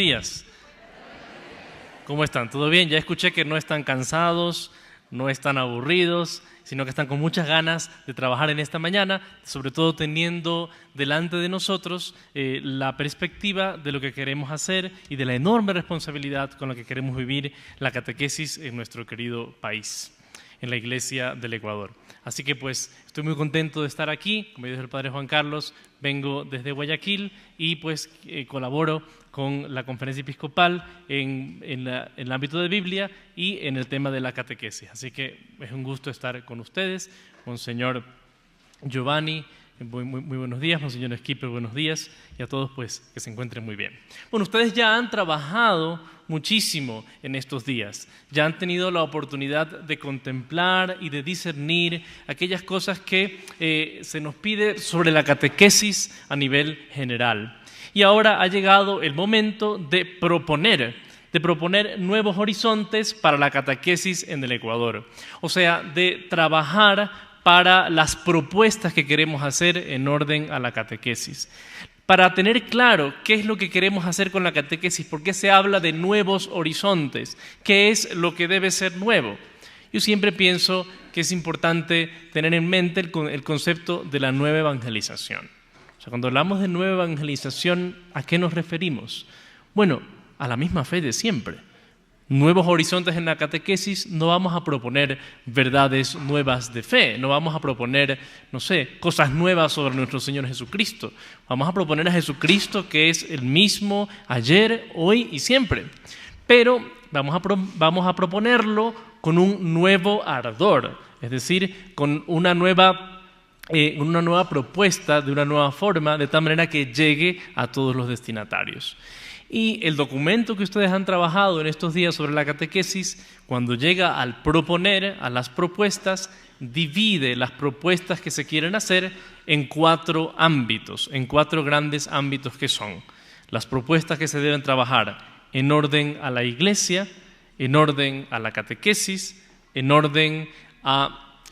días. ¿Cómo están? ¿Todo bien? Ya escuché que no están cansados, no están aburridos, sino que están con muchas ganas de trabajar en esta mañana, sobre todo teniendo delante de nosotros la perspectiva de lo que queremos hacer y de la enorme responsabilidad con la que queremos vivir la catequesis en nuestro querido país, en la Iglesia del Ecuador. Así que pues estoy muy contento de estar aquí, como dijo el Padre Juan Carlos, vengo desde Guayaquil y pues colaboro con la Conferencia Episcopal en el ámbito de Biblia y en el tema de la catequesis. Así que es un gusto estar con ustedes, Monseñor Giovanni, muy buenos días, Monseñor Skipper, buenos días, y a todos pues que se encuentren muy bien. Bueno, ustedes ya han trabajado muchísimo en estos días, ya han tenido la oportunidad de contemplar y de discernir aquellas cosas que se nos pide sobre la catequesis a nivel general. Y ahora ha llegado el momento de proponer nuevos horizontes para la catequesis en el Ecuador, o sea, de trabajar para las propuestas que queremos hacer en orden a la catequesis. Para tener claro qué es lo que queremos hacer con la catequesis, por qué se habla de nuevos horizontes, qué es lo que debe ser nuevo. Yo siempre pienso que es importante tener en mente el concepto de la nueva evangelización. O sea, cuando hablamos de nueva evangelización, ¿a qué nos referimos? Bueno, a la misma fe de siempre. Nuevos horizontes en la catequesis, no vamos a proponer verdades nuevas de fe, no vamos a proponer, cosas nuevas sobre nuestro Señor Jesucristo. Vamos a proponer a Jesucristo que es el mismo ayer, hoy y siempre. Pero vamos a proponerlo con un nuevo ardor, es decir, con una nueva propuesta, de una nueva forma, de tal manera que llegue a todos los destinatarios. Y el documento que ustedes han trabajado en estos días sobre la catequesis, cuando llega al proponer, a las propuestas, divide las propuestas que se quieren hacer en 4 ámbitos, en 4 grandes ámbitos que son las propuestas que se deben trabajar en orden a la Iglesia, en orden a la catequesis, en orden a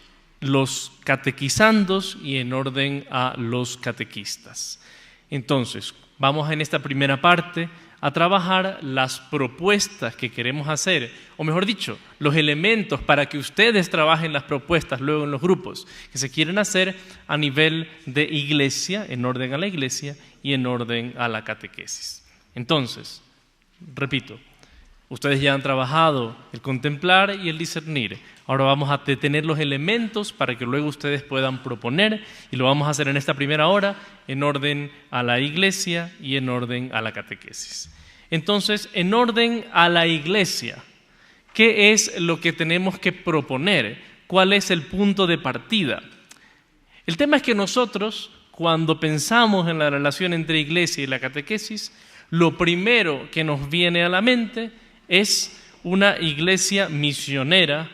los catequizandos y en orden a los catequistas. Entonces, vamos en esta primera parte a trabajar las propuestas que queremos hacer, o mejor dicho, los elementos para que ustedes trabajen las propuestas luego en los grupos que se quieren hacer a nivel de iglesia, en orden a la iglesia y en orden a la catequesis. Entonces, repito, ustedes ya han trabajado el contemplar y el discernir. Ahora vamos a detener los elementos para que luego ustedes puedan proponer y lo vamos a hacer en esta primera hora en orden a la iglesia y en orden a la catequesis. Entonces, en orden a la iglesia, ¿qué es lo que tenemos que proponer? ¿Cuál es el punto de partida? El tema es que nosotros, cuando pensamos en la relación entre iglesia y la catequesis, lo primero que nos viene a la mente es una iglesia misionera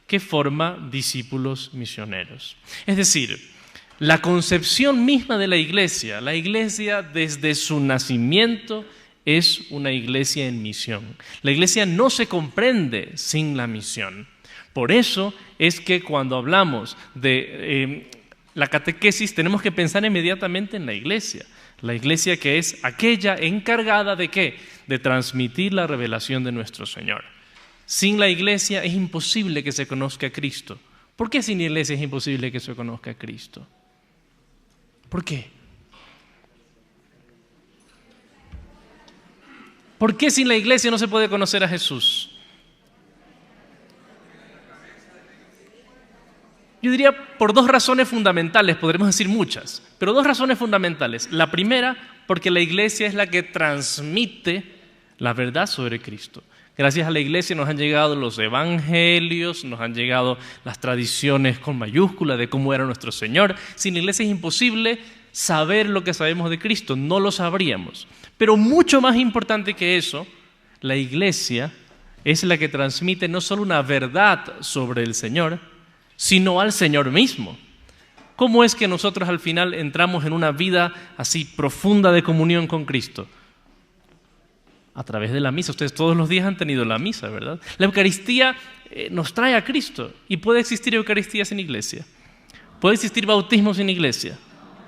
que forma discípulos misioneros. Es decir, la concepción misma de la iglesia desde su nacimiento es una iglesia en misión. La iglesia no se comprende sin la misión. Por eso es que cuando hablamos de la catequesis tenemos que pensar inmediatamente en la iglesia. La iglesia que es aquella encargada ¿de qué? De transmitir la revelación de nuestro Señor. Sin la iglesia es imposible que se conozca a Cristo. ¿Por qué sin la iglesia es imposible que se conozca a Cristo? ¿Por qué? ¿Por qué sin la iglesia no se puede conocer a Jesús? Yo diría por 2 razones fundamentales, podremos decir muchas, pero 2 razones fundamentales. La primera, porque la iglesia es la que transmite la verdad sobre Cristo. Gracias a la iglesia nos han llegado los evangelios, nos han llegado las tradiciones con mayúscula de cómo era nuestro Señor. Sin la iglesia es imposible saber lo que sabemos de Cristo, no lo sabríamos. Pero mucho más importante que eso, la iglesia es la que transmite no solo una verdad sobre el Señor, sino al Señor mismo. ¿Cómo es que nosotros al final entramos en una vida así profunda de comunión con Cristo? A través de la misa. Ustedes todos los días han tenido la misa, ¿verdad? La Eucaristía nos trae a Cristo. ¿Y puede existir Eucaristía sin iglesia? ¿Puede existir bautismo sin iglesia?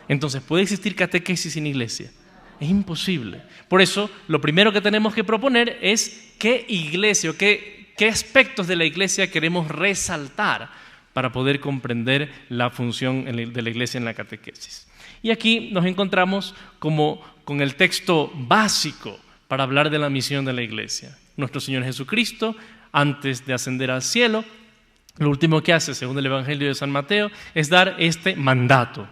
Entonces, ¿puede existir catequesis sin iglesia? Es imposible. Por eso, lo primero que tenemos que proponer es qué iglesia o qué aspectos de la iglesia queremos resaltar para poder comprender la función de la iglesia en la catequesis. Y aquí nos encontramos como con el texto básico para hablar de la misión de la iglesia. Nuestro Señor Jesucristo, antes de ascender al cielo, lo último que hace, según el Evangelio de San Mateo, es dar este mandato.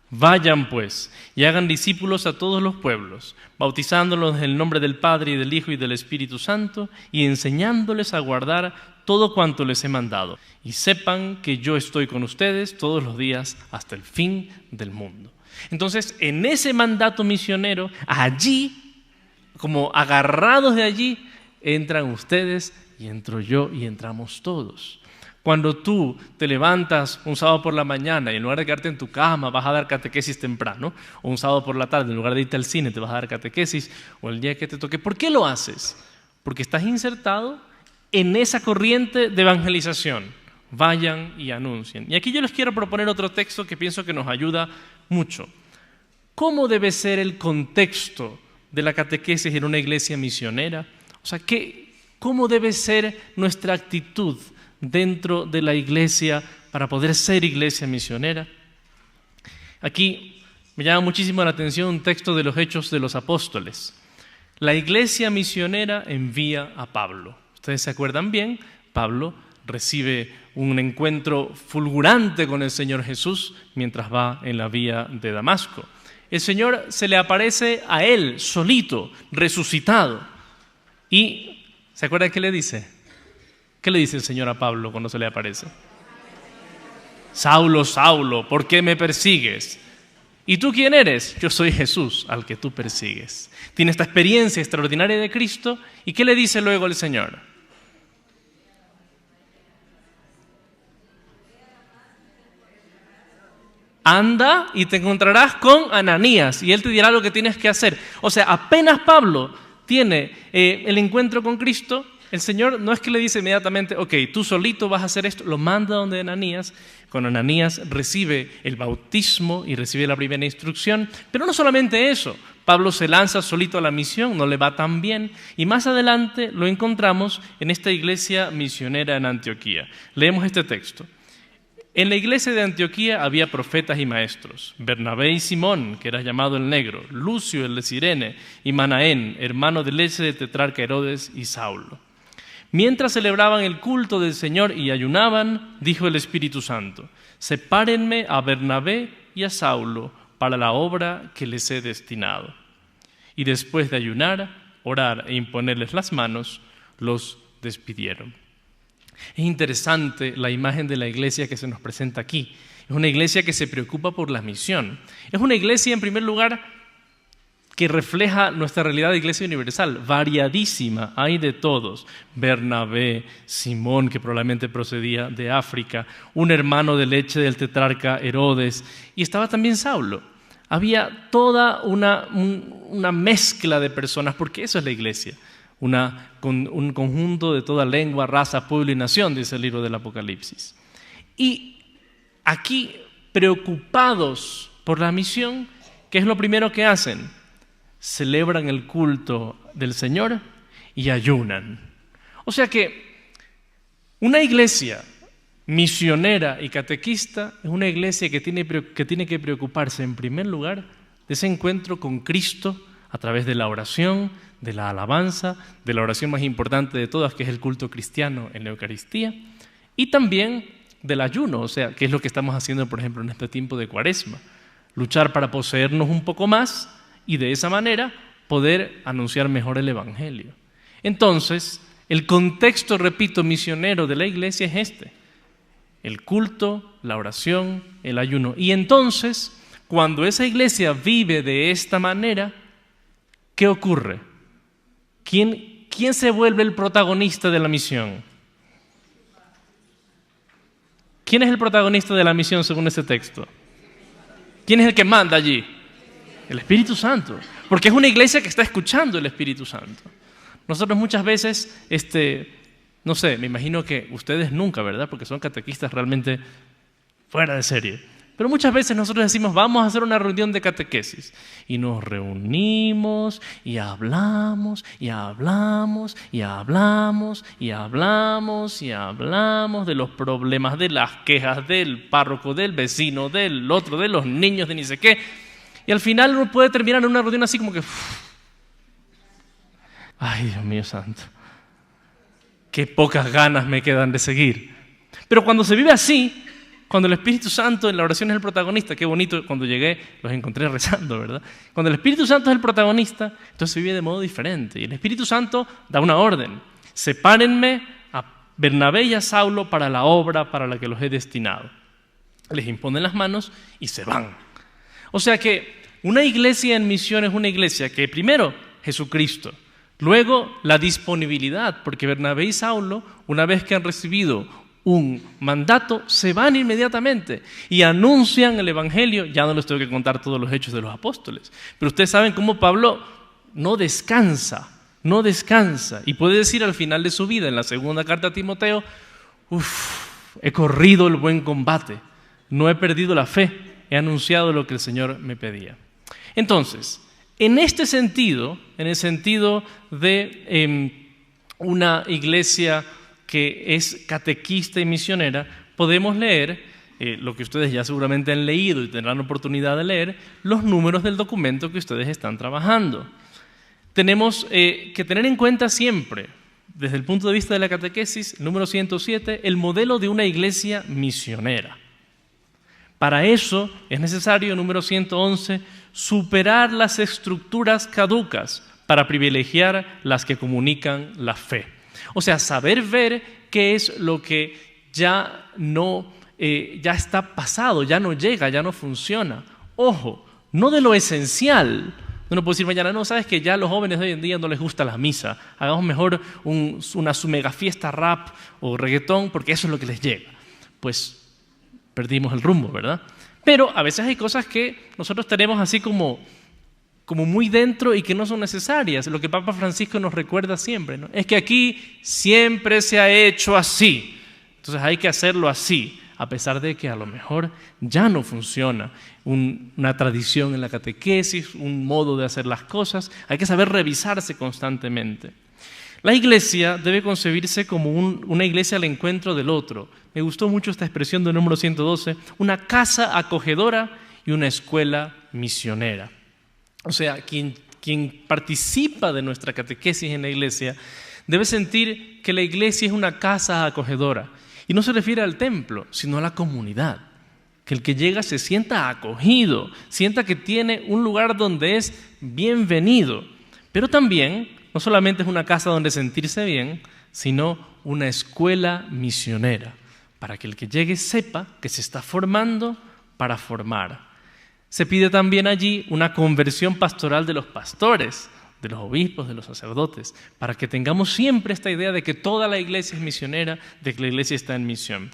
Vayan pues y hagan discípulos a todos los pueblos, bautizándolos en el nombre del Padre y del Hijo y del Espíritu Santo y enseñándoles a guardar todo cuanto les he mandado. Y sepan que yo estoy con ustedes todos los días hasta el fin del mundo. Entonces, en ese mandato misionero, allí, como agarrados de allí, entran ustedes y entro yo y entramos todos. Cuando tú te levantas un sábado por la mañana y en lugar de quedarte en tu cama vas a dar catequesis temprano, o un sábado por la tarde en lugar de irte al cine te vas a dar catequesis, o el día que te toque, ¿por qué lo haces? Porque estás insertado en esa corriente de evangelización. Vayan y anuncien. Y aquí yo les quiero proponer otro texto que pienso que nos ayuda mucho. ¿Cómo debe ser el contexto de la catequesis en una iglesia misionera? O sea, ¿cómo debe ser nuestra actitud dentro de la iglesia para poder ser iglesia misionera? Aquí me llama muchísimo la atención un texto de los Hechos de los Apóstoles. La iglesia misionera envía a Pablo. Ustedes se acuerdan bien, Pablo recibe un encuentro fulgurante con el Señor Jesús mientras va en la vía de Damasco. El Señor se le aparece a él solito, resucitado. Y ¿se acuerdan qué le dice? ¿Qué le dice el Señor a Pablo cuando se le aparece? Saulo, Saulo, ¿por qué me persigues? ¿Y tú quién eres? Yo soy Jesús, al que tú persigues. Tiene esta experiencia extraordinaria de Cristo. ¿Y qué le dice luego el Señor? Anda y te encontrarás con Ananías y él te dirá lo que tienes que hacer. O sea, apenas Pablo tiene el encuentro con Cristo, el Señor no es que le dice inmediatamente, ok, tú solito vas a hacer esto, lo manda donde Ananías. Con Ananías recibe el bautismo y recibe la primera instrucción, pero no solamente eso, Pablo se lanza solito a la misión, no le va tan bien, y más adelante lo encontramos en esta iglesia misionera en Antioquía. Leemos este texto. En la iglesia de Antioquía había profetas y maestros, Bernabé y Simón, que era llamado el Negro, Lucio el de Cirene, y Manaén, hermano de leche del tetrarca Herodes, y Saulo. Mientras celebraban el culto del Señor y ayunaban, dijo el Espíritu Santo, sepárenme a Bernabé y a Saulo para la obra que les he destinado. Y después de ayunar, orar e imponerles las manos, los despidieron. Es interesante la imagen de la iglesia que se nos presenta aquí. Es una iglesia que se preocupa por la misión. Es una iglesia, en primer lugar, que refleja nuestra realidad de iglesia universal, variadísima, hay de todos. Bernabé, Simón, que probablemente procedía de África, un hermano de leche del tetrarca Herodes, y estaba también Saulo. Había toda una mezcla de personas, porque eso es la iglesia, un conjunto de toda lengua, raza, pueblo y nación, dice el libro del Apocalipsis. Y aquí, preocupados por la misión, ¿qué es lo primero que hacen? Celebran el culto del Señor y ayunan. O sea que una iglesia misionera y catequista es una iglesia que tiene que preocuparse en primer lugar de ese encuentro con Cristo a través de la oración, de la alabanza, de la oración más importante de todas, que es el culto cristiano en la Eucaristía, y también del ayuno, o sea, que es lo que estamos haciendo, por ejemplo, en este tiempo de Cuaresma, luchar para poseernos un poco más y de esa manera poder anunciar mejor el Evangelio. Entonces, el contexto, repito, misionero de la iglesia es este: el culto, la oración, el ayuno. Y entonces, cuando esa iglesia vive de esta manera, ¿qué ocurre? ¿Quién se vuelve el protagonista de la misión? ¿Quién es el protagonista de la misión según este texto? ¿Quién es el que manda allí? El Espíritu Santo, porque es una iglesia que está escuchando el Espíritu Santo. Nosotros muchas veces, no sé, me imagino que ustedes nunca, ¿verdad? Porque son catequistas realmente fuera de serie. Pero muchas veces nosotros decimos, vamos a hacer una reunión de catequesis. Y nos reunimos y hablamos, y hablamos, y hablamos, y hablamos, y hablamos de los problemas, de las quejas del párroco, del vecino, del otro, de los niños, de ni sé qué. Y al final uno puede terminar en una reunión así como que... Ay, Dios mío santo. Qué pocas ganas me quedan de seguir. Pero cuando se vive así... Cuando el Espíritu Santo en la oración es el protagonista, qué bonito, cuando llegué los encontré rezando, ¿verdad? Cuando el Espíritu Santo es el protagonista, entonces se vive de modo diferente. Y el Espíritu Santo da una orden: sepárenme a Bernabé y a Saulo para la obra para la que los he destinado. Les imponen las manos y se van. O sea que una iglesia en misión es una iglesia que primero, Jesucristo, luego la disponibilidad, porque Bernabé y Saulo, una vez que han recibido un mandato, se van inmediatamente y anuncian el Evangelio. Ya no les tengo que contar todos los hechos de los apóstoles, pero ustedes saben cómo Pablo no descansa, y puede decir al final de su vida, en la segunda carta a Timoteo, he corrido el buen combate, no he perdido la fe, he anunciado lo que el Señor me pedía. Entonces, en este sentido, en el sentido de una iglesia que es catequista y misionera, podemos leer lo que ustedes ya seguramente han leído y tendrán oportunidad de leer, los números del documento que ustedes están trabajando. Tenemos que tener en cuenta siempre, desde el punto de vista de la catequesis, número 107, el modelo de una iglesia misionera. Para eso es necesario, número 111, superar las estructuras caducas para privilegiar las que comunican la fe. O sea, saber ver qué es lo que ya está pasado, ya no llega, ya no funciona. Ojo, no de lo esencial. Uno puede decir mañana, no, sabes que ya a los jóvenes de hoy en día no les gusta la misa. Hagamos mejor una su mega fiesta rap o reggaetón porque eso es lo que les llega. Pues perdimos el rumbo, ¿verdad? Pero a veces hay cosas que nosotros tenemos así como muy dentro y que no son necesarias. Lo que Papa Francisco nos recuerda siempre, ¿no? Es que aquí siempre se ha hecho así, entonces hay que hacerlo así, a pesar de que a lo mejor ya no funciona una tradición en la catequesis, un modo de hacer las cosas. Hay que saber revisarse constantemente. La iglesia debe concebirse como una iglesia al encuentro del otro. Me gustó mucho esta expresión del número 112, una casa acogedora y una escuela misionera. O sea, quien participa de nuestra catequesis en la iglesia debe sentir que la iglesia es una casa acogedora. Y no se refiere al templo, sino a la comunidad. Que el que llega se sienta acogido, sienta que tiene un lugar donde es bienvenido. Pero también, no solamente es una casa donde sentirse bien, sino una escuela misionera, para que el que llegue sepa que se está formando para formar. Se pide también allí una conversión pastoral de los pastores, de los obispos, de los sacerdotes, para que tengamos siempre esta idea de que toda la iglesia es misionera, de que la iglesia está en misión.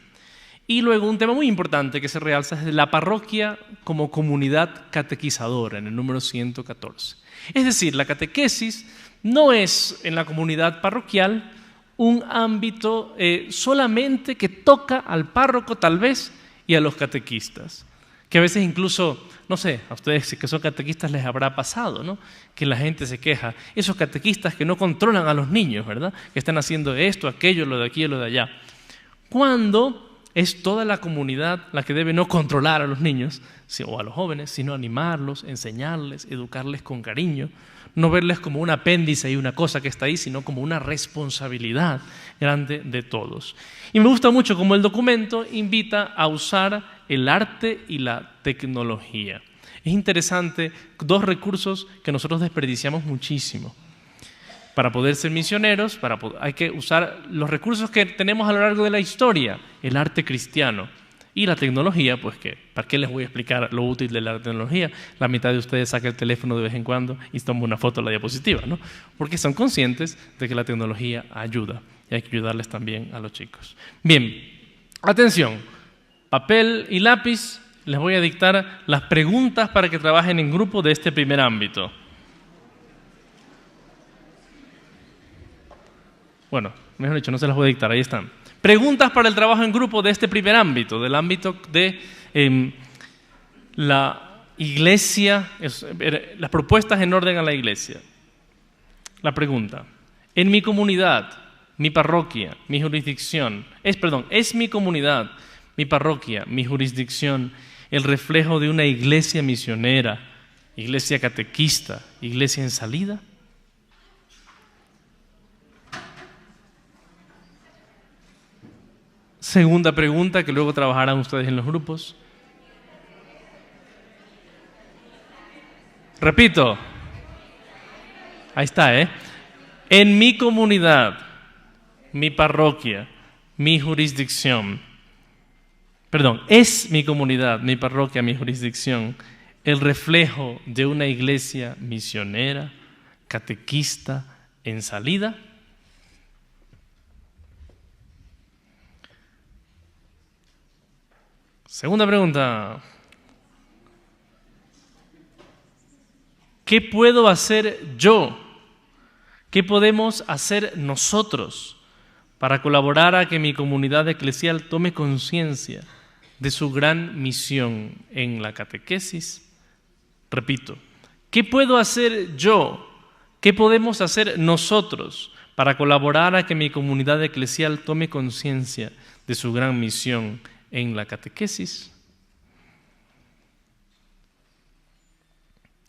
Y luego un tema muy importante que se realza es la parroquia como comunidad catequizadora, en el número 114. Es decir, la catequesis no es en la comunidad parroquial un ámbito solamente que toca al párroco tal vez y a los catequistas. Que a veces incluso, no sé, a ustedes que son catequistas les habrá pasado, ¿no? Que la gente se queja. Esos catequistas que no controlan a los niños, ¿verdad? Que están haciendo esto, aquello, lo de aquí y lo de allá. Cuando es toda la comunidad la que debe no controlar a los niños o a los jóvenes, sino animarlos, enseñarles, educarles con cariño, no verles como un apéndice y una cosa que está ahí, sino como una responsabilidad grande de todos. Y me gusta mucho cómo el documento invita a usar el arte y la tecnología. Es interesante, dos recursos que nosotros desperdiciamos muchísimo. Para poder ser misioneros, hay que usar los recursos que tenemos a lo largo de la historia, el arte cristiano. Y la tecnología, pues que, ¿para qué les voy a explicar lo útil de la tecnología? La mitad de ustedes saca el teléfono de vez en cuando y toma una foto de la diapositiva, ¿no? Porque son conscientes de que la tecnología ayuda y hay que ayudarles también a los chicos. Bien, atención, papel y lápiz, les voy a dictar las preguntas para que trabajen en grupo de este primer ámbito. Bueno, mejor dicho, no se las voy a dictar, ahí están. Preguntas para el trabajo en grupo de este primer ámbito, del ámbito de la iglesia, las propuestas en orden a la iglesia. La pregunta: en mi comunidad, mi parroquia, mi jurisdicción, ¿es mi comunidad, mi parroquia, mi jurisdicción el reflejo de una iglesia misionera, iglesia catequista, iglesia en salida? Segunda pregunta que luego trabajarán ustedes en los grupos. Repito. Ahí está, En mi comunidad, mi parroquia, mi jurisdicción. ¿Es mi comunidad, mi parroquia, mi jurisdicción el reflejo de una iglesia misionera, catequista, en salida? Segunda pregunta: ¿qué puedo hacer yo? ¿Qué podemos hacer nosotros para colaborar a que mi comunidad eclesial tome conciencia de su gran misión en la catequesis? Repito, ¿qué puedo hacer yo? ¿Qué podemos hacer nosotros para colaborar a que mi comunidad eclesial tome conciencia de su gran misión en la catequesis?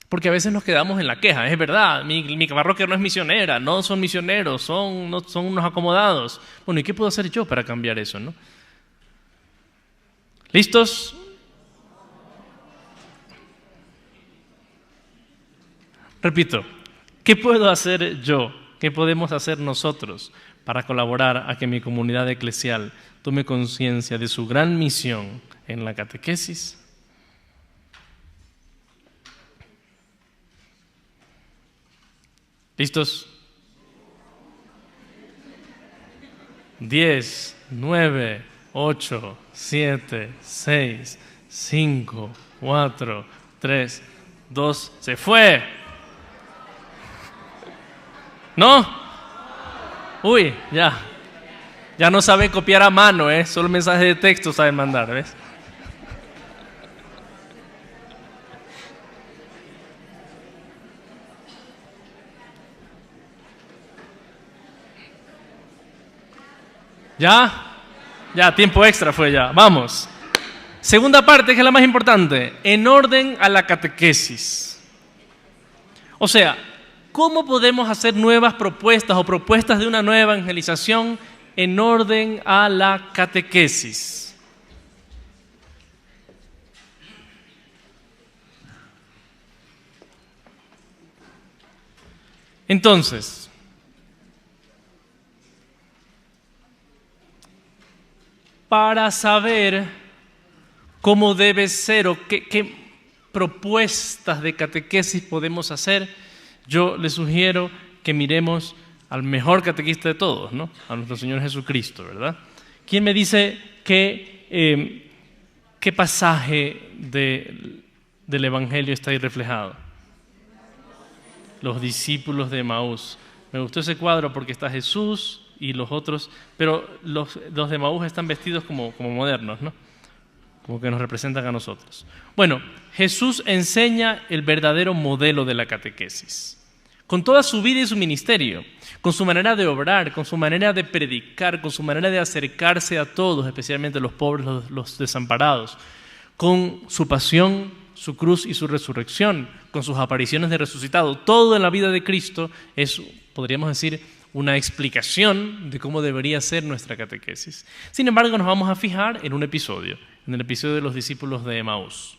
Porque a veces nos quedamos en la queja. Es verdad, mi parroquia no es misionera, no son misioneros, son unos acomodados. Bueno, ¿y qué puedo hacer yo para cambiar eso, no? ¿Listos? Repito, ¿qué puedo hacer yo? ¿Qué podemos hacer nosotros para colaborar a que mi comunidad eclesial tome conciencia de su gran misión en la catequesis? ¿Listos? 10, 9, 8, 7, 6, 5, 4, 3, 2, ¡se fue! ¿No? Uy, ya no saben copiar a mano, solo mensajes de texto saben mandar, ¿ves? Ya, tiempo extra fue ya. Vamos. Segunda parte, que es la más importante, en orden a la catequesis. O sea, ¿cómo podemos hacer nuevas propuestas o propuestas de una nueva evangelización en orden a la catequesis? Entonces, para saber cómo debe ser o qué propuestas de catequesis podemos hacer, yo les sugiero que miremos al mejor catequista de todos, ¿no? A nuestro Señor Jesucristo, ¿verdad? ¿Quién me dice qué pasaje del Evangelio está ahí reflejado? Los discípulos de Emaús. Me gustó ese cuadro porque está Jesús y los otros, pero los de Emaús están vestidos como modernos, ¿no? Como que nos representan a nosotros. Bueno, Jesús enseña el verdadero modelo de la catequesis, con toda su vida y su ministerio, con su manera de obrar, con su manera de predicar, con su manera de acercarse a todos, especialmente los pobres, los desamparados, con su pasión, su cruz y su resurrección, con sus apariciones de resucitado. Todo en la vida de Cristo es, podríamos decir, una explicación de cómo debería ser nuestra catequesis. Sin embargo, nos vamos a fijar en un episodio, en el episodio de los discípulos de Emaús.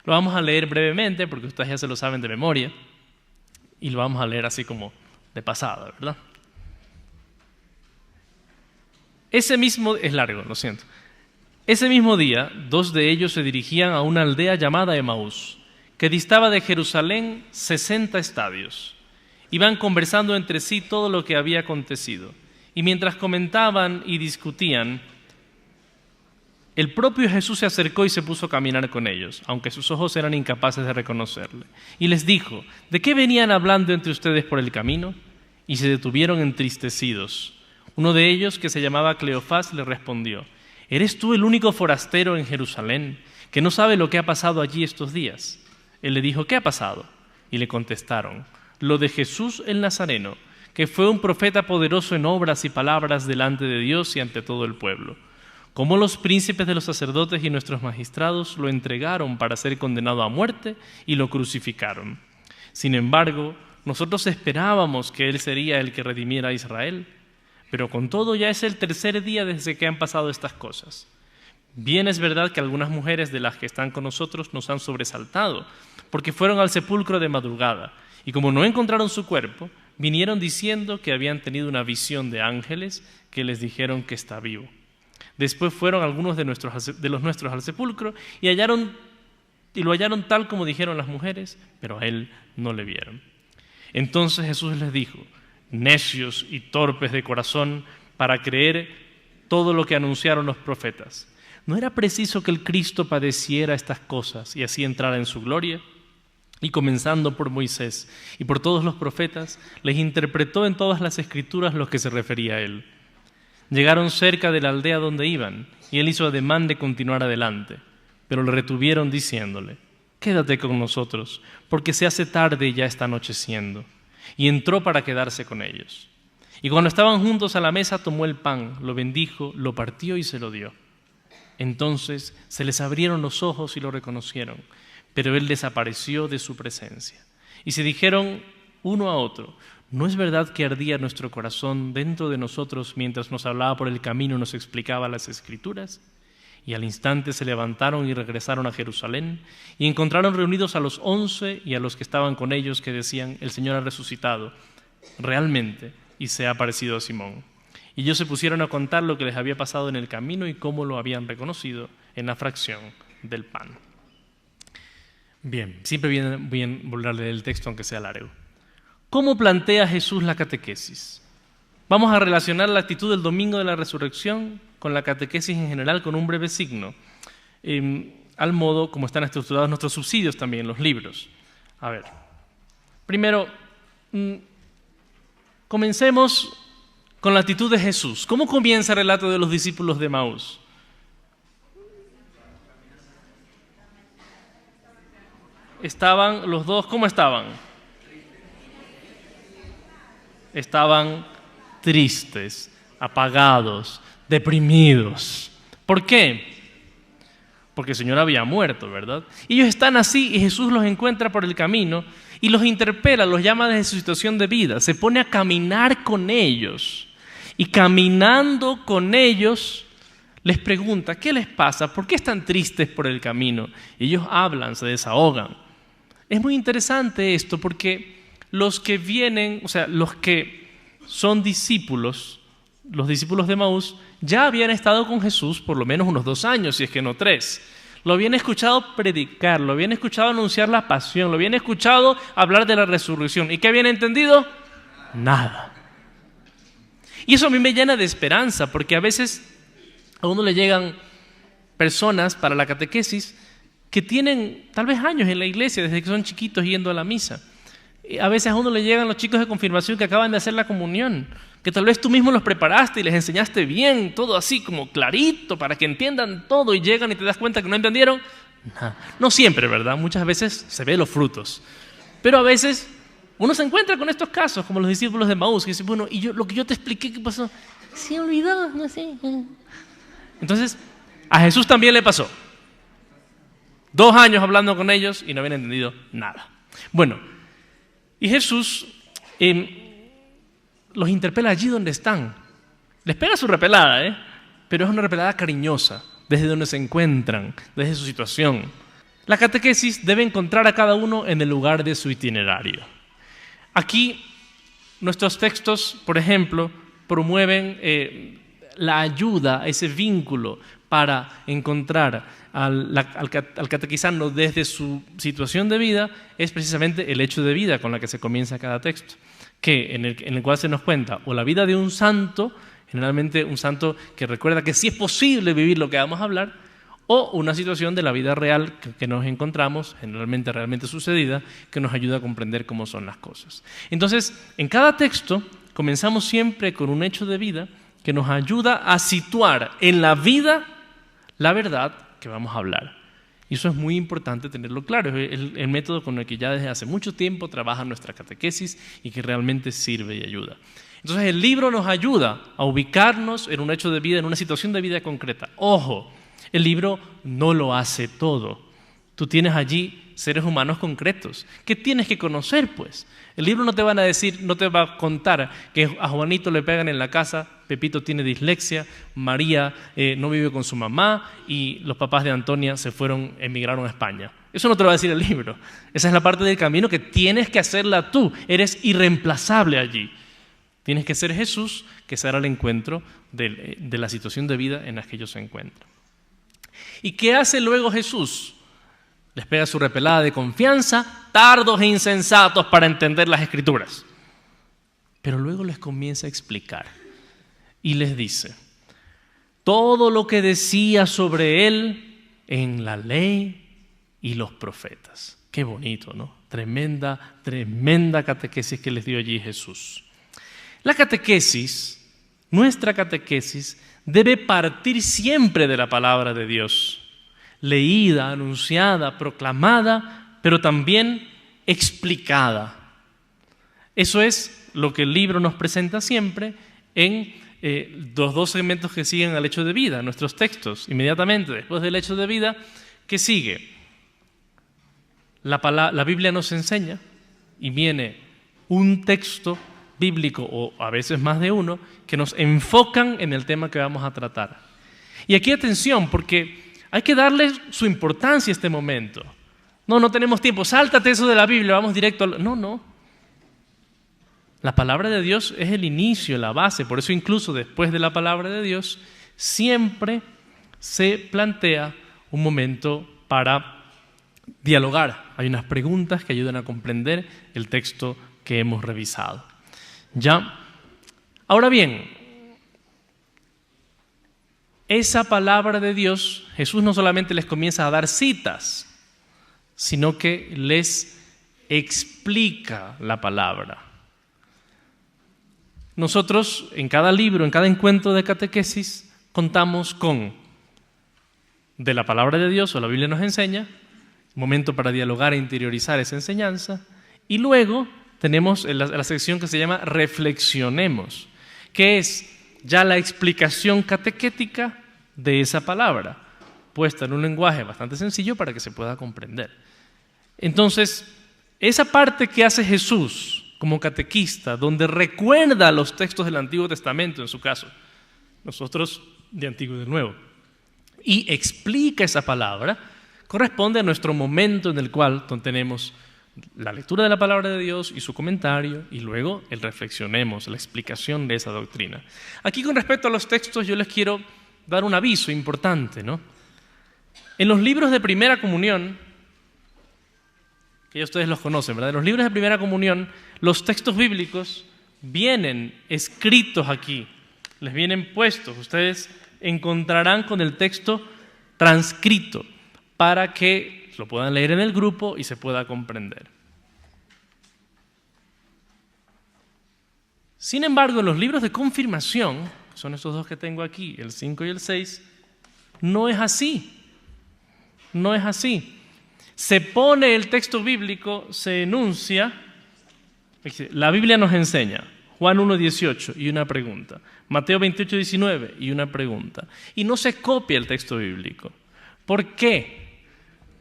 Lo vamos a leer brevemente, porque ustedes ya se lo saben de memoria, y lo vamos a leer así como de pasada, ¿verdad? Es largo, lo siento. Ese mismo día, 2 de ellos se dirigían a una aldea llamada Emaús, que distaba de Jerusalén 60 estadios. Iban conversando entre sí todo lo que había acontecido. Y mientras comentaban y discutían, el propio Jesús se acercó y se puso a caminar con ellos, aunque sus ojos eran incapaces de reconocerle. Y les dijo, ¿de qué venían hablando entre ustedes por el camino? Y se detuvieron entristecidos. Uno de ellos, que se llamaba Cleofás, le respondió, ¿eres tú el único forastero en Jerusalén que no sabe lo que ha pasado allí estos días. Él le dijo: ¿qué ha pasado? Y le contestaron: lo de Jesús el Nazareno, que fue un profeta poderoso en obras y palabras delante de Dios y ante todo el pueblo. Como los príncipes de los sacerdotes y nuestros magistrados lo entregaron para ser condenado a muerte y lo crucificaron. Sin embargo, nosotros esperábamos que Él sería el que redimiera a Israel, pero con todo ya es el tercer día desde que han pasado estas cosas. Bien es verdad que algunas mujeres de las que están con nosotros nos han sobresaltado, porque fueron al sepulcro de madrugada, y como no encontraron su cuerpo, vinieron diciendo que habían tenido una visión de ángeles que les dijeron que está vivo. Después fueron algunos de los nuestros al sepulcro y lo hallaron tal como dijeron las mujeres, pero a Él no le vieron. Entonces Jesús les dijo: necios y torpes de corazón para creer todo lo que anunciaron los profetas. ¿No era preciso que el Cristo padeciera estas cosas y así entrara en su gloria? Y comenzando por Moisés y por todos los profetas, les interpretó en todas las Escrituras lo que se refería a Él. Llegaron cerca de la aldea donde iban, y Él hizo ademán de continuar adelante, pero le retuvieron diciéndole: quédate con nosotros, porque se hace tarde y ya está anocheciendo. Y entró para quedarse con ellos. Y cuando estaban juntos a la mesa, tomó el pan, lo bendijo, lo partió y se lo dio. Entonces se les abrieron los ojos y lo reconocieron, pero Él desapareció de su presencia. Y se dijeron uno a otro: ¿no es verdad que ardía nuestro corazón dentro de nosotros mientras nos hablaba por el camino y nos explicaba las Escrituras? Y al instante se levantaron y regresaron a Jerusalén, y encontraron reunidos a los 11 y a los que estaban con ellos, que decían: el Señor ha resucitado realmente y se ha aparecido a Simón. Y ellos se pusieron a contar lo que les había pasado en el camino y cómo lo habían reconocido en la fracción del pan. Bien, siempre viene bien volver a leer el texto aunque sea largo. ¿Cómo plantea Jesús la catequesis? Vamos a relacionar la actitud del domingo de la resurrección con la catequesis en general con un breve signo, al modo como están estructurados nuestros subsidios también, los libros. A ver, primero, comencemos con la actitud de Jesús. ¿Cómo comienza el relato de los discípulos de Emaús? Estaban los dos, ¿cómo estaban? Estaban tristes, apagados, deprimidos. ¿Por qué? Porque el Señor había muerto, ¿verdad? Ellos están así y Jesús los encuentra por el camino y los interpela, los llama desde su situación de vida. Se pone a caminar con ellos y caminando con ellos les pregunta: ¿qué les pasa? ¿Por qué están tristes por el camino? Ellos hablan, se desahogan. Es muy interesante esto porque los que vienen, o sea, los que son discípulos, los discípulos de Emaús, ya habían estado con Jesús por lo menos unos 2 años, si es que no 3. Lo habían escuchado predicar, lo habían escuchado anunciar la pasión, lo habían escuchado hablar de la resurrección. ¿Y qué habían entendido? Nada. Y eso a mí me llena de esperanza, porque a veces a uno le llegan personas para la catequesis que tienen tal vez años en la iglesia, desde que son chiquitos yendo a la misa. A veces a uno le llegan los chicos de confirmación que acaban de hacer la comunión, que tal vez tú mismo los preparaste y les enseñaste bien, todo así como clarito para que entiendan todo, y llegan y te das cuenta que no entendieron nada. No siempre, ¿verdad? Muchas veces se ven los frutos. Pero a veces uno se encuentra con estos casos, como los discípulos de Emaús, que dicen: bueno, y lo que yo te expliqué, ¿qué pasó? Se olvidó, no sé. Entonces, a Jesús también le pasó. 2 años hablando con ellos y no habían entendido nada. Bueno, y Jesús los interpela allí donde están. Les pega su repelada, pero es una repelada cariñosa, desde donde se encuentran, desde su situación. La catequesis debe encontrar a cada uno en el lugar de su itinerario. Aquí, nuestros textos, por ejemplo, promueven la ayuda, ese vínculo para encontrar al catequizando desde su situación de vida, es precisamente el hecho de vida con la que se comienza cada texto, en el cual se nos cuenta o la vida de un santo, generalmente un santo que recuerda que sí es posible vivir lo que vamos a hablar, o una situación de la vida real que nos encontramos, generalmente realmente sucedida, que nos ayuda a comprender cómo son las cosas. Entonces, en cada texto comenzamos siempre con un hecho de vida que nos ayuda a situar en la vida la verdad que vamos a hablar. Y eso es muy importante tenerlo claro. Es el método con el que ya desde hace mucho tiempo trabaja nuestra catequesis y que realmente sirve y ayuda. Entonces el libro nos ayuda a ubicarnos en un hecho de vida, en una situación de vida concreta. Ojo, el libro no lo hace todo. Tú tienes allí seres humanos concretos que tienes que conocer, pues. El libro no te van a decir, no te va a contar que a Juanito le pegan en la casa, Pepito tiene dislexia, María no vive con su mamá y los papás de Antonia emigraron a España. Eso no te lo va a decir el libro. Esa es la parte del camino que tienes que hacerla tú. Eres irreemplazable allí. Tienes que ser Jesús que se hará el encuentro de la situación de vida en la que ellos se encuentran. ¿Y qué hace luego Jesús? Les pega su repelada de confianza, tardos e insensatos para entender las Escrituras. Pero luego les comienza a explicar y les dice, todo lo que decía sobre él en la ley y los profetas. Qué bonito, ¿no? Tremenda, tremenda catequesis que les dio allí Jesús. La catequesis, nuestra catequesis, debe partir siempre de la palabra de Dios, leída, anunciada, proclamada, pero también explicada. Eso es lo que el libro nos presenta siempre en los dos segmentos que siguen al hecho de vida, nuestros textos. Inmediatamente después del hecho de vida, ¿qué sigue? La Biblia nos enseña y viene un texto bíblico, o a veces más de uno, que nos enfocan en el tema que vamos a tratar. Y aquí atención, porque hay que darle su importancia a este momento. No tenemos tiempo, sáltate eso de la Biblia, vamos directo al... No. La palabra de Dios es el inicio, la base, por eso incluso después de la palabra de Dios, siempre se plantea un momento para dialogar. Hay unas preguntas que ayudan a comprender el texto que hemos revisado. ¿Ya? Ahora bien, esa palabra de Dios, Jesús no solamente les comienza a dar citas, sino que les explica la palabra. Nosotros en cada libro, en cada encuentro de catequesis, contamos con de la palabra de Dios, o la Biblia nos enseña, momento para dialogar e interiorizar esa enseñanza, y luego tenemos la sección que se llama Reflexionemos, que es ya la explicación catequética de esa palabra, puesta en un lenguaje bastante sencillo para que se pueda comprender. Entonces, esa parte que hace Jesús como catequista, donde recuerda los textos del Antiguo Testamento, en su caso, nosotros de Antiguo y del Nuevo, y explica esa palabra, corresponde a nuestro momento en el cual tenemos la lectura de la palabra de Dios y su comentario, y luego el reflexionemos, la explicación de esa doctrina. Aquí con respecto a los textos yo les quiero dar un aviso importante, ¿no? En los libros de primera comunión, que ya ustedes los conocen, ¿verdad? En los libros de primera comunión, los textos bíblicos vienen escritos aquí, les vienen puestos. Ustedes encontrarán con el texto transcrito para que lo puedan leer en el grupo y se pueda comprender. Sin embargo, en los libros de confirmación, que son estos dos que tengo aquí, el 5 y el 6, no es así. No es así. Se pone el texto bíblico, se enuncia, la Biblia nos enseña, Juan 1:18 y una pregunta, Mateo 28:19 y una pregunta, y no se copia el texto bíblico. ¿Por qué?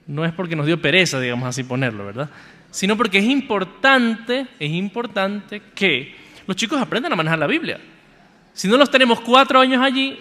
No es porque nos dio pereza, digamos así, ponerlo, ¿verdad? Sino porque es importante que los chicos aprendan a manejar la Biblia. Si no los tenemos 4 años allí,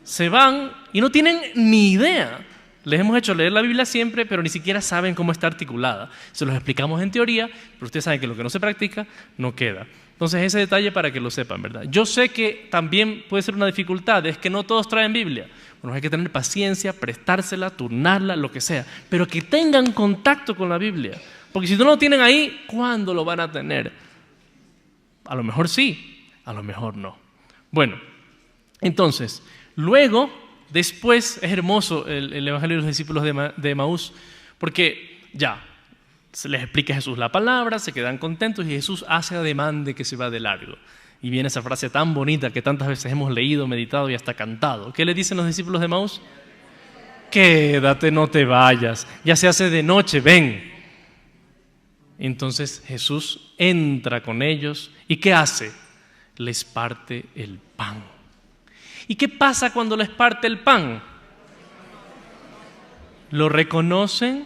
se van y no tienen ni idea. Les hemos hecho leer la Biblia siempre, pero ni siquiera saben cómo está articulada. Se los explicamos en teoría, pero ustedes saben que lo que no se practica no queda. Entonces ese detalle para que lo sepan, ¿verdad? Yo sé que también puede ser una dificultad, es que no todos traen Biblia. Bueno, hay que tener paciencia, prestársela, turnarla, lo que sea, pero que tengan contacto con la Biblia. Porque si no lo tienen ahí, ¿cuándo lo van a tener? A lo mejor sí, a lo mejor no. Bueno, entonces, luego, después, es hermoso el Evangelio de los discípulos de Emaús, porque ya, se les explica a Jesús la palabra, se quedan contentos y Jesús hace ademán de que se va de largo. Y viene esa frase tan bonita que tantas veces hemos leído, meditado y hasta cantado. ¿Qué le dicen los discípulos de Emaús? quédate, no te vayas, ya se hace de noche, ven. Entonces Jesús entra con ellos y ¿qué hace? Les parte el pan. ¿Y qué pasa cuando les parte el pan? Lo reconocen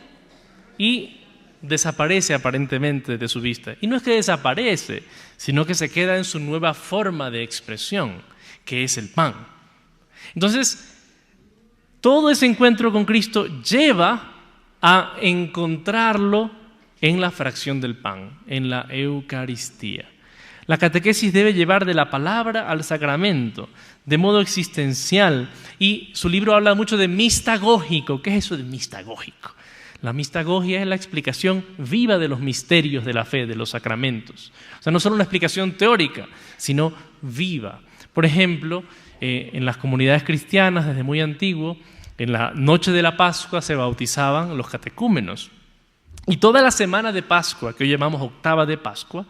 y desaparece aparentemente de su vista. Y no es que desaparece, sino que se queda en su nueva forma de expresión, que es el pan. Entonces, todo ese encuentro con Cristo lleva a encontrarlo en la fracción del pan, en la Eucaristía. La catequesis debe llevar de la palabra al sacramento, de modo existencial. Y su libro habla mucho de mistagógico. ¿Qué es eso de mistagógico? La mistagogia es la explicación viva de los misterios de la fe, de los sacramentos. O sea, no solo una explicación teórica, sino viva. Por ejemplo, en las comunidades cristianas, desde muy antiguo, en la noche de la Pascua se bautizaban los catecúmenos. Y toda la semana de Pascua, que hoy llamamos octava de Pascua,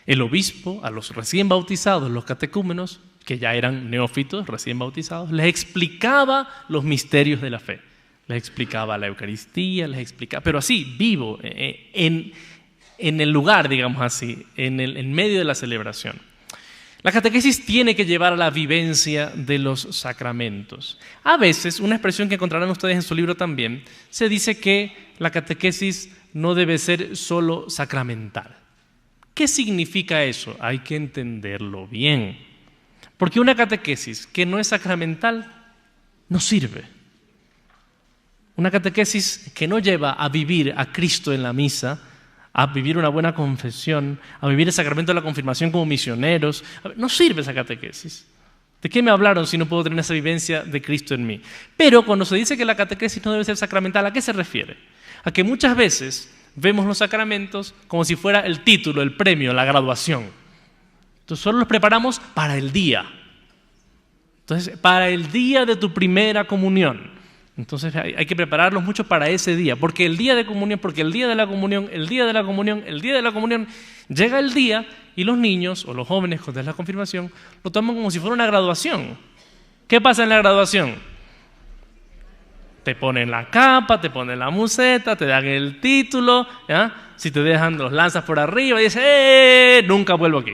el obispo a los recién bautizados, los catecúmenos, que ya eran neófitos, recién bautizados, les explicaba los misterios de la fe. Les explicaba la Eucaristía, les explicaba, pero así, vivo, en el lugar, digamos así, en medio de la celebración. La catequesis tiene que llevar a la vivencia de los sacramentos. A veces, una expresión que encontrarán ustedes en su libro también, se dice que la catequesis no debe ser solo sacramental. ¿Qué significa eso? Hay que entenderlo bien. Porque una catequesis que no es sacramental no sirve. Una catequesis que no lleva a vivir a Cristo en la misa, a vivir una buena confesión, a vivir el sacramento de la confirmación como misioneros, no sirve esa catequesis. ¿De qué me hablaron si no puedo tener esa vivencia de Cristo en mí? Pero cuando se dice que la catequesis no debe ser sacramental, ¿a qué se refiere? A que muchas veces vemos los sacramentos como si fuera el título, el premio, la graduación. Entonces solo los preparamos para el día. Entonces, para el día de tu primera comunión. Entonces hay que prepararlos mucho para ese día, porque el día de comunión, porque el día de la comunión, el día de la comunión, el día de la comunión, llega el día y los niños o los jóvenes cuando es la confirmación lo toman como si fuera una graduación. ¿Qué pasa en la graduación? Te ponen la capa, te ponen la museta, te dan el título, ¿ya? Si te dejan los lanzas por arriba y dices, nunca vuelvo aquí.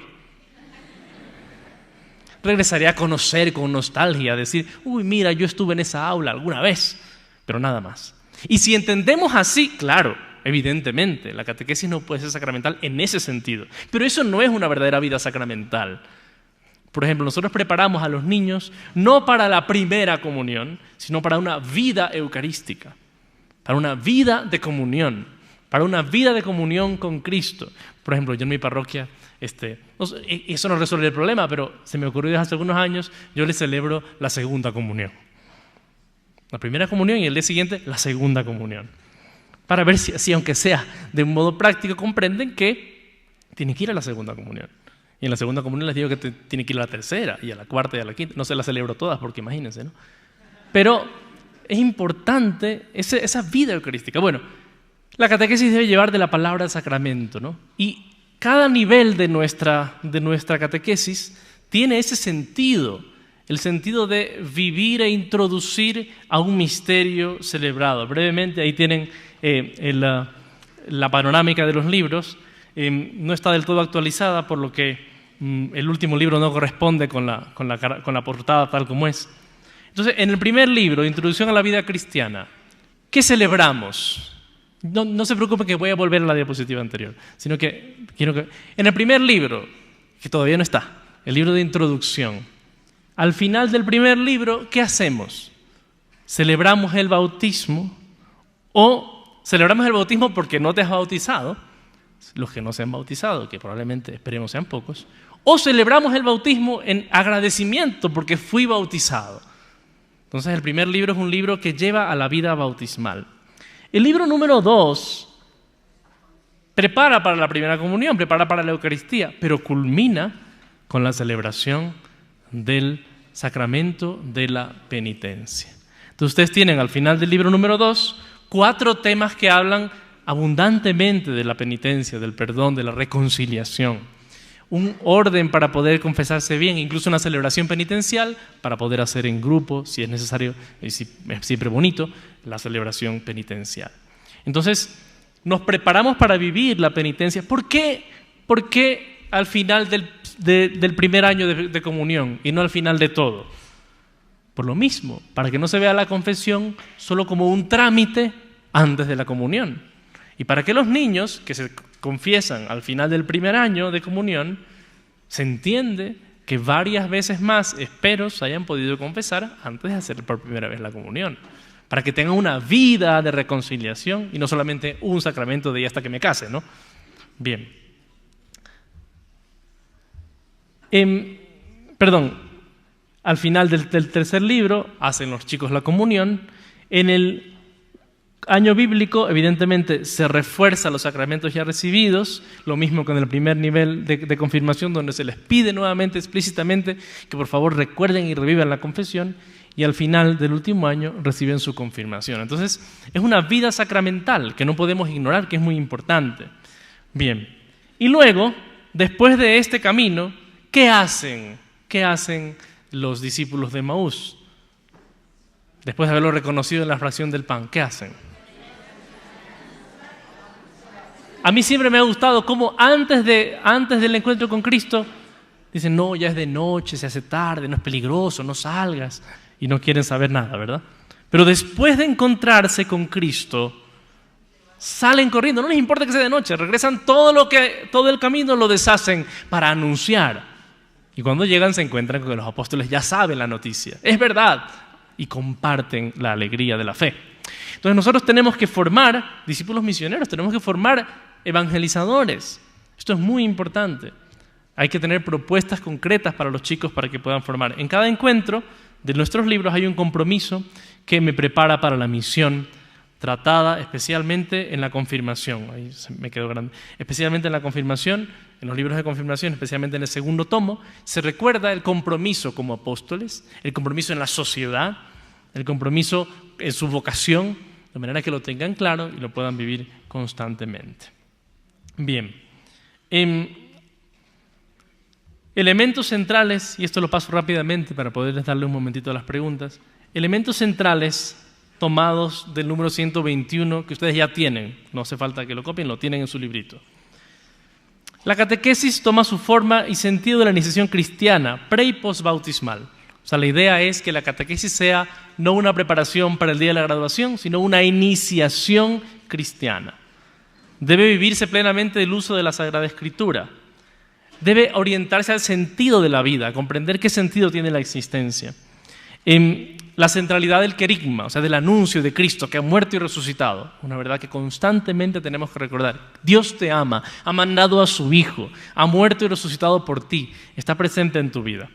Regresaré a conocer con nostalgia, a decir, uy, mira, yo estuve en esa aula alguna vez, pero nada más. Y si entendemos así, claro, evidentemente, la catequesis no puede ser sacramental en ese sentido, pero eso no es una verdadera vida sacramental. Por ejemplo, nosotros preparamos a los niños no para la primera comunión, sino para una vida eucarística, para una vida de comunión, para una vida de comunión con Cristo. Por ejemplo, yo en mi parroquia, eso no resuelve el problema, pero se me ocurrió desde hace algunos años, yo les celebro la segunda comunión. La primera comunión y el día siguiente la segunda comunión. Para ver si aunque sea de un modo práctico, comprenden que tienen que ir a la segunda comunión. Y en la segunda comunión les digo que tienen que ir a la tercera, y a la cuarta y a la quinta. No se las celebro todas, porque imagínense, ¿no? Pero es importante esa vida eucarística. Bueno, la catequesis debe llevar de la palabra al sacramento, ¿no? Y cada nivel de nuestra catequesis tiene ese sentido, el sentido de vivir e introducir a un misterio celebrado. Brevemente, ahí tienen la panorámica de los libros. No está del todo actualizada, por lo que el último libro no corresponde con la portada tal como es. Entonces, en el primer libro, Introducción a la vida cristiana, ¿qué celebramos? No se preocupen que voy a volver a la diapositiva anterior, sino que quiero que... En el primer libro, que todavía no está, el libro de introducción, al final del primer libro, ¿qué hacemos? ¿Celebramos el bautismo? ¿O celebramos el bautismo porque no te has bautizado? Los que no se han bautizado, que probablemente esperemos sean pocos. ¿O celebramos el bautismo en agradecimiento porque fui bautizado? Entonces el primer libro es un libro que lleva a la vida bautismal. El libro número 2 prepara para la primera comunión, prepara para la Eucaristía, pero culmina con la celebración del sacramento de la penitencia. Entonces ustedes tienen al final del libro número 2 4 temas que hablan abundantemente de la penitencia, del perdón, de la reconciliación. un orden para poder confesarse bien, incluso una celebración penitencial para poder hacer en grupo, si es necesario, y si es siempre bonito, la celebración penitencial. Entonces, nos preparamos para vivir la penitencia. ¿Por qué al final del primer año de comunión y no al final de todo? Por lo mismo, para que no se vea la confesión solo como un trámite antes de la comunión. Y para que los niños que se confiesan al final del primer año de comunión, se entiende que varias veces más se hayan podido confesar antes de hacer por primera vez la comunión. Para que tengan una vida de reconciliación y no solamente un sacramento de "y hasta que me case", ¿no? Bien. Al final del tercer libro hacen los chicos la comunión. En el año bíblico, evidentemente, se refuerzan los sacramentos ya recibidos, lo mismo con el primer nivel de confirmación, donde se les pide nuevamente explícitamente que por favor recuerden y revivan la confesión, y al final del último año reciben su confirmación. Entonces, es una vida sacramental que no podemos ignorar, que es muy importante. Bien, y luego, después de este camino, ¿qué hacen? ¿Qué hacen los discípulos de Emaús? Después de haberlo reconocido en la fracción del pan, ¿qué hacen? A mí siempre me ha gustado cómo antes del encuentro con Cristo dicen: no, ya es de noche, se hace tarde, no es peligroso, no salgas, y no quieren saber nada, ¿verdad? Pero después de encontrarse con Cristo, salen corriendo, no les importa que sea de noche, regresan todo el camino lo deshacen para anunciar. Y cuando llegan se encuentran con que los apóstoles ya saben la noticia, es verdad, y comparten la alegría de la fe. Entonces nosotros tenemos que formar discípulos misioneros, tenemos que formar evangelizadores. Esto es muy importante. Hay que tener propuestas concretas para los chicos para que puedan formar. En cada encuentro de nuestros libros hay un compromiso que me prepara para la misión, tratada especialmente en la confirmación. Ahí me quedó grande. Especialmente en la confirmación, en los libros de confirmación, especialmente en el segundo tomo, se recuerda el compromiso como apóstoles, el compromiso en la sociedad, el compromiso en su vocación, de manera que lo tengan claro y lo puedan vivir constantemente. Bien. Elementos centrales, y esto lo paso rápidamente para poderles darle un momentito a las preguntas. Elementos centrales tomados del número 121 que ustedes ya tienen, no hace falta que lo copien, lo tienen en su librito. La catequesis toma su forma y sentido de la iniciación cristiana, pre- y postbautismal. O sea, la idea es que la catequesis sea no una preparación para el día de la graduación, sino una iniciación cristiana. Debe vivirse plenamente del uso de la Sagrada Escritura. Debe orientarse al sentido de la vida, a comprender qué sentido tiene la existencia. La centralidad del querigma, o sea, del anuncio de Cristo que ha muerto y resucitado, una verdad que constantemente tenemos que recordar. Dios te ama, ha mandado a su Hijo, ha muerto y resucitado por ti, está presente en tu vida.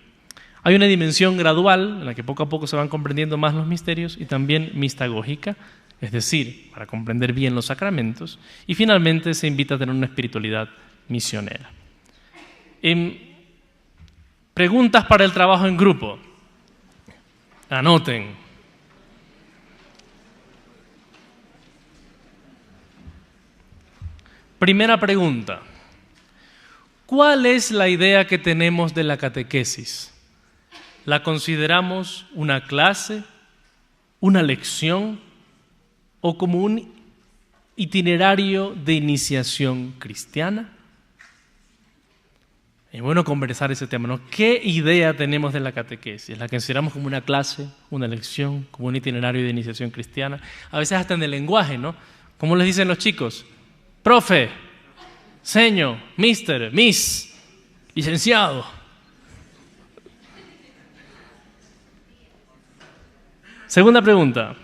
Hay una dimensión gradual en la que poco a poco se van comprendiendo más los misterios, y también mistagógica, es decir, para comprender bien los sacramentos, y finalmente se invita a tener una espiritualidad misionera. Preguntas para el trabajo en grupo. Anoten. Primera pregunta. ¿Cuál es la idea que tenemos de la catequesis? ¿La consideramos una clase, una lección o como un itinerario de iniciación cristiana? Es bueno conversar ese tema, ¿no? ¿Qué idea tenemos de la catequesis? ¿La consideramos como una clase, una lección, como un itinerario de iniciación cristiana? A veces hasta en el lenguaje, ¿no? ¿Cómo les dicen los chicos? Profe, señor, mister, miss, licenciado. Segunda pregunta.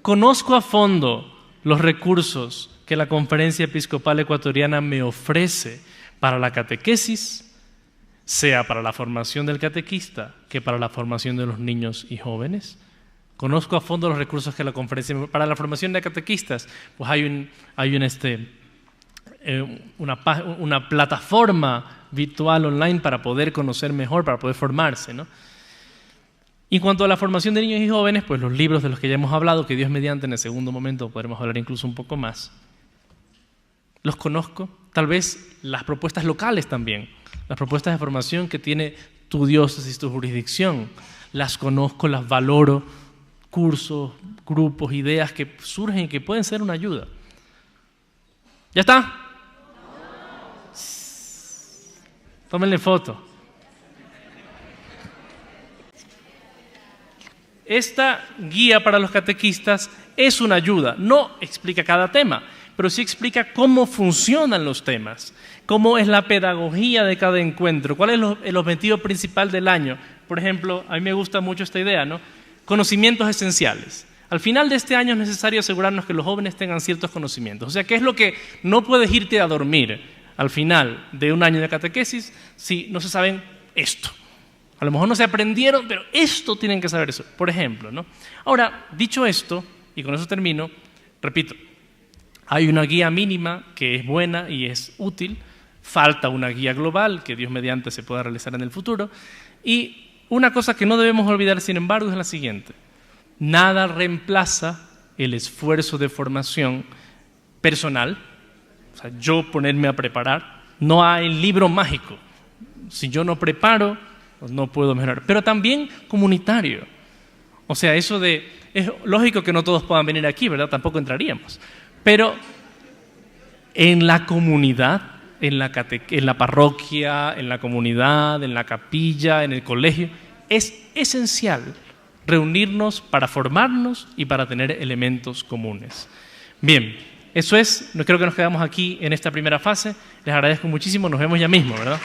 ¿Conozco a fondo los recursos que la Conferencia Episcopal Ecuatoriana me ofrece para la catequesis, sea para la formación del catequista que para la formación de los niños y jóvenes? ¿Conozco a fondo los recursos que la Conferencia... Para la formación de catequistas, pues hay una plataforma virtual online para poder conocer mejor, para poder formarse, ¿no? Y en cuanto a la formación de niños y jóvenes, pues los libros de los que ya hemos hablado, que Dios mediante en el segundo momento podremos hablar incluso un poco más, los conozco. tal vez las propuestas locales también, las propuestas de formación que tiene tu diócesis, tu jurisdicción. Las conozco, las valoro, cursos, grupos, ideas que surgen y que pueden ser una ayuda. ¿Ya está? Tómenle foto. Esta guía para los catequistas es una ayuda. No explica cada tema, pero sí explica cómo funcionan los temas, cómo es la pedagogía de cada encuentro, cuál es el objetivo principal del año. Por ejemplo, a mí me gusta mucho esta idea, ¿no? Conocimientos esenciales. Al final de este año es necesario asegurarnos que los jóvenes tengan ciertos conocimientos. O sea, ¿qué es lo que no puedes irte a dormir al final de un año de catequesis si no se saben esto? A lo mejor no se aprendieron, pero esto tienen que saber eso, por ejemplo, ¿no? Ahora, dicho esto, y con eso termino, repito, hay una guía mínima que es buena y es útil, falta una guía global que Dios mediante se pueda realizar en el futuro, y una cosa que no debemos olvidar, sin embargo, es la siguiente: nada reemplaza el esfuerzo de formación personal, o sea, yo ponerme a preparar, no hay libro mágico. Si yo no preparo, no puedo mejorar, pero también comunitario. O sea, eso de, es lógico que no todos puedan venir aquí, ¿verdad? Tampoco entraríamos. Pero en la comunidad, en la parroquia, en la comunidad, en la capilla, en el colegio, es esencial reunirnos para formarnos y para tener elementos comunes. Bien, eso es, creo que nos quedamos aquí en esta primera fase. Les agradezco muchísimo, nos vemos ya mismo, ¿verdad?